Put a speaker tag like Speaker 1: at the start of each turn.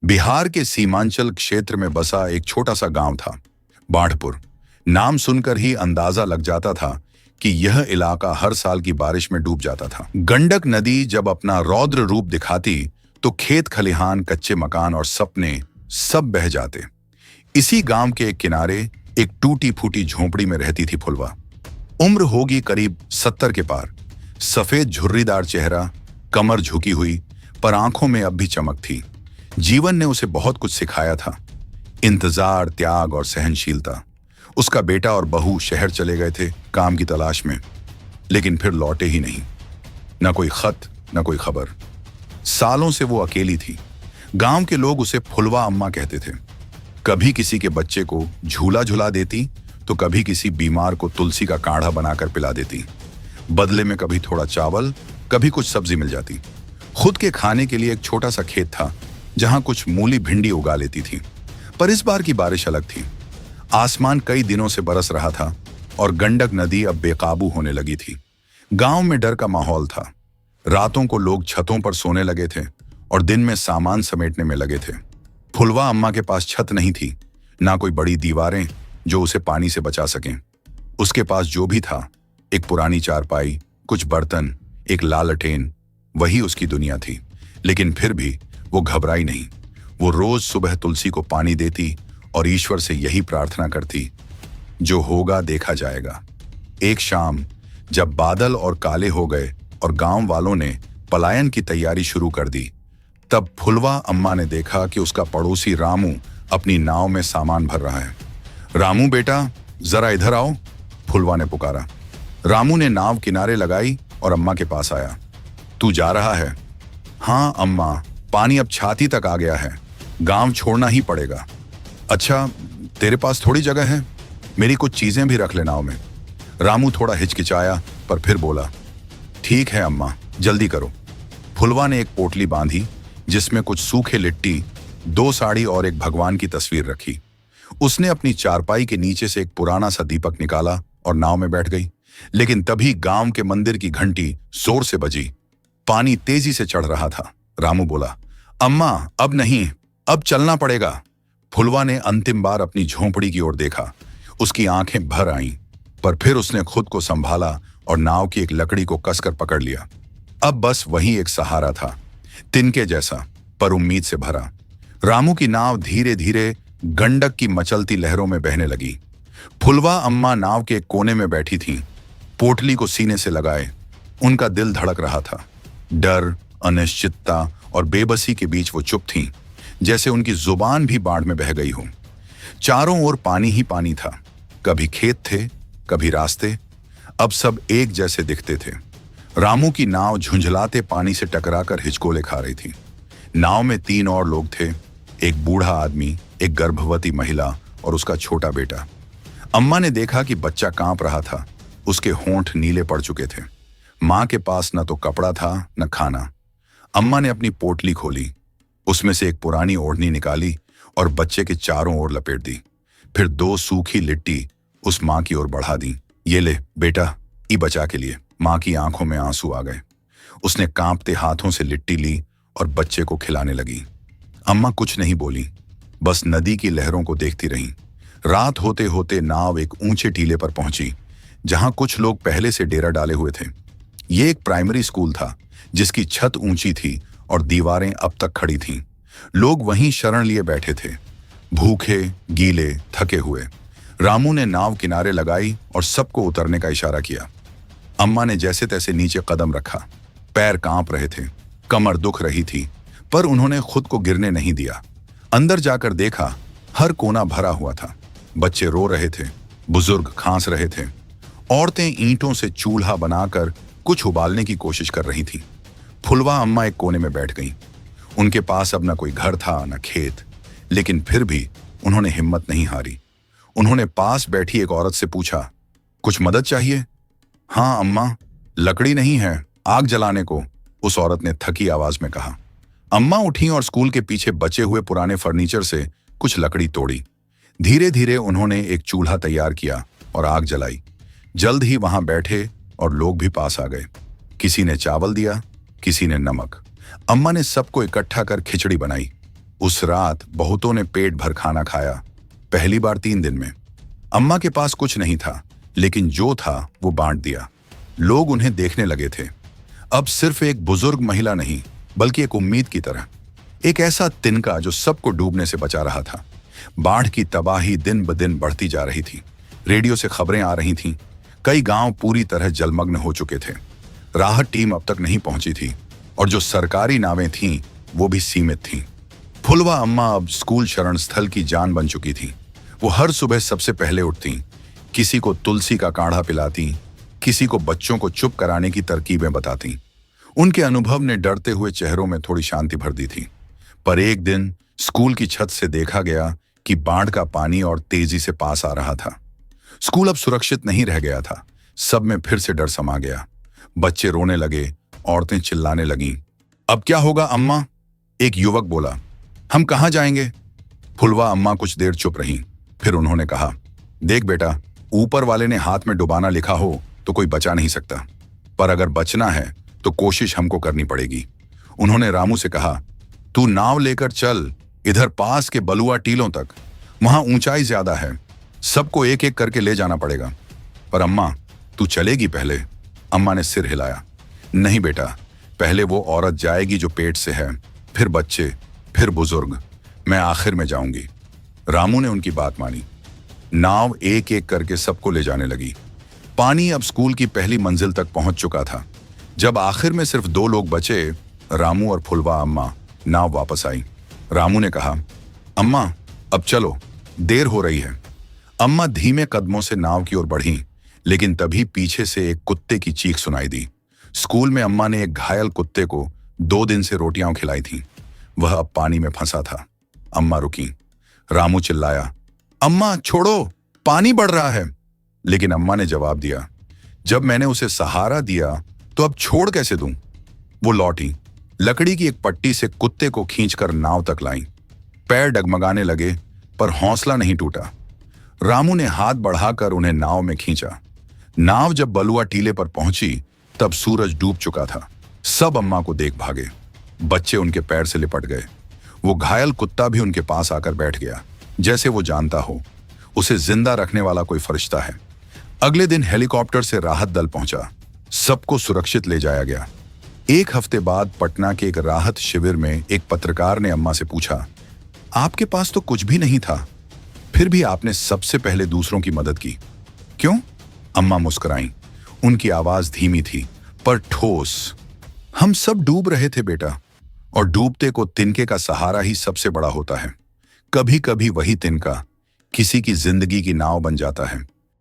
Speaker 1: बिहार के सीमांचल क्षेत्र में बसा एक छोटा सा गांव था, बाढ़पुर। नाम सुनकर ही अंदाजा लग जाता था कि यह इलाका हर साल की बारिश में डूब जाता था। गंडक नदी जब अपना रौद्र रूप दिखाती तो खेत खलिहान, कच्चे मकान और सपने सब बह जाते। इसी गांव के एक किनारे एक टूटी फूटी झोंपड़ी में रहती थी फुलवा। उम्र होगी करीब 70 के पार। सफेद झुर्रीदार चेहरा, कमर झुकी हुई, पर आंखों में अब भी चमक थी। जीवन ने उसे बहुत कुछ सिखाया था, इंतजार, त्याग और सहनशीलता। उसका बेटा और बहू शहर चले गए थे काम की तलाश में, लेकिन फिर लौटे ही नहीं। न कोई खत, न कोई खबर। सालों से वो अकेली थी। गांव के लोग उसे फुलवा अम्मा कहते थे। कभी किसी के बच्चे को झूला झुला देती तो कभी किसी बीमार को तुलसी का काढ़ा बनाकर पिला देती। बदले में कभी थोड़ा चावल, कभी कुछ सब्जी मिल जाती। खुद के खाने के लिए एक छोटा सा खेत था जहां कुछ मूली भिंडी उगा लेती थी। पर इस बार की बारिश अलग थी। आसमान कई दिनों से बरस रहा था और गंडक नदी अब बेकाबू होने लगी थी। गांव में डर का माहौल था। रातों को लोग छतों पर सोने लगे थे और दिन में सामान समेटने में लगे थे। फुलवा अम्मा के पास छत नहीं थी, ना कोई बड़ी दीवारें जो उसे पानी से बचा सकें। उसके पास जो भी था, एक पुरानी चारपाई, कुछ बर्तन, एक लालटेन, वही उसकी दुनिया थी। लेकिन फिर भी वो घबराई नहीं। वो रोज सुबह तुलसी को पानी देती और ईश्वर से यही प्रार्थना करती, जो होगा देखा जाएगा। एक शाम जब बादल और काले हो गए और गांव वालों ने पलायन की तैयारी शुरू कर दी, तब फुलवा अम्मा ने देखा कि उसका पड़ोसी रामू अपनी नाव में सामान भर रहा है। रामू बेटा, जरा इधर आओ, फुलवा ने पुकारा। रामू ने नाव किनारे लगाई और अम्मा के पास आया। तू जा रहा है? हाँ अम्मा, पानी अब छाती तक आ गया है, गांव छोड़ना ही पड़ेगा। अच्छा, तेरे पास थोड़ी जगह है? मेरी कुछ चीजें भी रख ले नाव में। रामू थोड़ा हिचकिचाया पर फिर बोला, ठीक है अम्मा, जल्दी करो। फुलवा ने एक पोटली बांधी जिसमें कुछ सूखे लिट्टी, 2 साड़ी और एक भगवान की तस्वीर रखी। उसने अपनी चारपाई के नीचे से एक पुराना सा दीपक निकाला और नाव में बैठ गई। लेकिन तभी गांव के मंदिर की घंटी जोर से बजी। पानी तेजी से चढ़ रहा था। रामू बोला, अम्मा अब नहीं, अब चलना पड़ेगा। फुलवा ने अंतिम बार अपनी झोंपड़ी की ओर देखा। उसकी आंखें भर आईं, पर फिर उसने खुद को संभाला और नाव की एक लकड़ी को कसकर पकड़ लिया। अब बस वही एक सहारा था, तिनके जैसा पर उम्मीद से भरा। रामू की नाव धीरे धीरे गंडक की मचलती लहरों में बहने लगी। फुलवा अम्मा नाव के एक कोने में बैठी थीं, पोटली को सीने से लगाए। उनका दिल धड़क रहा था। डर, अनिश्चितता और बेबसी के बीच वो चुप थीं, जैसे उनकी जुबान भी बाढ़ में बह गई हो। चारों ओर पानी ही पानी था। कभी खेत थे, कभी रास्ते। अब सब एक जैसे दिखते थे। रामू की नाव झुंझलाते पानी से टकराकर हिचकोले खा रही थी। नाव में 3 और लोग थे, एक बूढ़ा आदमी, एक गर्भवती महिला और उसका छोटा बेटा। अम्मा ने देखा कि बच्चा कांप रहा था। उसके होंठ नीले पड़ चुके थे। मां के पास न तो कपड़ा था न खाना। अम्मा ने अपनी पोटली खोली, उसमें से एक पुरानी ओढ़नी निकाली और बच्चे के चारों ओर लपेट दी। फिर 2 सूखी लिट्टी उस मां की ओर बढ़ा दी। ये ले बेटा, ई बचा के लिए। मां की आंखों में आंसू आ गए। उसने कांपते हाथों से लिट्टी ली और बच्चे को खिलाने लगी। अम्मा कुछ नहीं बोली, बस नदी की लहरों को देखती रहीं। रात होते होते नाव एक ऊंचे टीले पर पहुंची, जहां कुछ लोग पहले से डेरा डाले हुए थे। ये एक प्राइमरी स्कूल था, जिसकी छत ऊंची थी और दीवारें अब तक खड़ी थीं। लोग वहीं शरण लिए बैठे थे, भूखे, गीले, थके हुए। रामू ने नाव किनारे लगाई और सबको उतरने का इशारा किया। अम्मा ने जैसे तैसे नीचे कदम रखा। पैर कांप रहे थे, कमर दुख रही थी, पर उन्होंने खुद को गिरने नहीं दिया। अंदर जाकर देखा, हर कोना भरा हुआ था। बच्चे रो रहे थे, बुजुर्ग खांस रहे थे, औरतें ईंटों से चूल्हा बनाकर कुछ उबालने की कोशिश कर रही थीं। फुलवा अम्मा एक कोने में बैठ गईं। उनके पास अब न कोई घर था न खेत, लेकिन फिर भी उन्होंने हिम्मत नहीं हारी। उन्होंने पास बैठी एक औरत से पूछा, कुछ मदद चाहिए? हाँ अम्मा, लकड़ी नहीं है, आग जलाने को, उस औरत ने थकी आवाज में कहा। अम्मा उठी और स्कूल के पीछे बचे हुए पुराने फर्नीचर से कुछ लकड़ी तोड़ी। धीरे धीरे उन्होंने एक चूल्हा तैयार किया और आग जलाई। जल्द ही वहां बैठे और लोग भी पास आ गए। किसी ने चावल दिया, किसी ने नमक। अम्मा ने सबको इकट्ठा कर खिचड़ी बनाई। उस रात बहुतों ने पेट भर खाना खाया, पहली बार 3 दिन में। अम्मा के पास कुछ नहीं था, लेकिन जो था वो बांट दिया। लोग उन्हें देखने लगे थे, अब सिर्फ एक बुजुर्ग महिला नहीं, बल्कि एक उम्मीद की तरह, एक ऐसा तिनका जो सबको डूबने से बचा रहा था। बाढ़ की तबाही दिन ब दिन बढ़ती जा रही थी। रेडियो से खबरें आ रही थीं, कई गांव पूरी तरह जलमग्न हो चुके थे। राहत टीम अब तक नहीं पहुंची थी और जो सरकारी नावें थीं वो भी सीमित थीं। फुलवा अम्मा अब स्कूल शरण स्थल की जान बन चुकी थी। वो हर सुबह सबसे पहले उठती, किसी को तुलसी का काढ़ा पिलाती, किसी को बच्चों को चुप कराने की तरकीबें बताती। उनके अनुभव ने डरते हुए चेहरों में थोड़ी शांति भर दी थी। पर एक दिन स्कूल की छत से देखा गया कि बाढ़ का पानी और तेजी से पास आ रहा था। स्कूल अब सुरक्षित नहीं रह गया था। सब में फिर से डर समा गया। बच्चे रोने लगे, औरतें चिल्लाने लगीं। अब क्या होगा अम्मा? एक युवक बोला। हम कहाँ जाएंगे? फुलवा अम्मा कुछ देर चुप रहीं, फिर उन्होंने कहा, देख बेटा, ऊपर वाले ने हाथ में डुबाना लिखा हो तो कोई बचा नहीं सकता, पर अगर बचना है तो कोशिश हमको करनी पड़ेगी। उन्होंने रामू से कहा, तू नाव लेकर चल इधर पास के बलुआ टीलों तक, वहां ऊंचाई ज्यादा है, सबको एक एक करके ले जाना पड़ेगा। पर अम्मा, तू चलेगी पहले? अम्मा ने सिर हिलाया। नहीं बेटा, पहले वो औरत जाएगी जो पेट से है, फिर बच्चे, फिर बुजुर्ग, मैं आखिर में जाऊंगी। रामू ने उनकी बात मानी। नाव एक एक करके सबको ले जाने लगी। पानी अब स्कूल की पहली मंजिल तक पहुंच चुका था। जब आखिर में सिर्फ 2 लोग बचे, रामू और फुलवा अम्मा, नाव वापस आई। रामू ने कहा, अम्मा अब चलो, देर हो रही है। अम्मा धीमे कदमों से नाव की ओर बढ़ी, लेकिन तभी पीछे से एक कुत्ते की चीख सुनाई दी। स्कूल में अम्मा ने एक घायल कुत्ते को 2 दिन से रोटियां खिलाई थीं। वह अब पानी में फंसा था। अम्मा रुकी। रामू चिल्लाया, अम्मा छोड़ो, पानी बढ़ रहा है। लेकिन अम्मा ने जवाब दिया, जब मैंने उसे सहारा दिया तो अब छोड़ कैसे दूं? वो लौटी, लकड़ी की एक पट्टी से कुत्ते को खींचकर नाव तक लाई। पैर डगमगाने लगे, पर हौसला नहीं टूटा। रामू ने हाथ बढ़ाकर उन्हें नाव में खींचा। नाव जब बलुआ टीले पर पहुंची तब सूरज डूब चुका था। सब अम्मा को देख भागे। बच्चे उनके पैर से लिपट गए। वो घायल कुत्ता भी उनके पास आकर बैठ गया, जैसे वो जानता हो उसे जिंदा रखने वाला कोई फरिश्ता है। अगले दिन हेलीकॉप्टर से राहत दल पहुंचा। सबको सुरक्षित ले जाया गया। 1 हफ्ते बाद पटना के एक राहत शिविर में एक पत्रकार ने अम्मा से पूछा, आपके पास तो कुछ भी नहीं था, फिर भी आपने सबसे पहले दूसरों की मदद की, क्यों? अम्मा मुस्कुराईं। उनकी आवाज धीमी थी पर ठोस। हम सब डूब रहे थे बेटा, और डूबते को तिनके का सहारा ही सबसे बड़ा होता है। कभी कभी वही तिनका किसी की जिंदगी की नाव बन जाता है।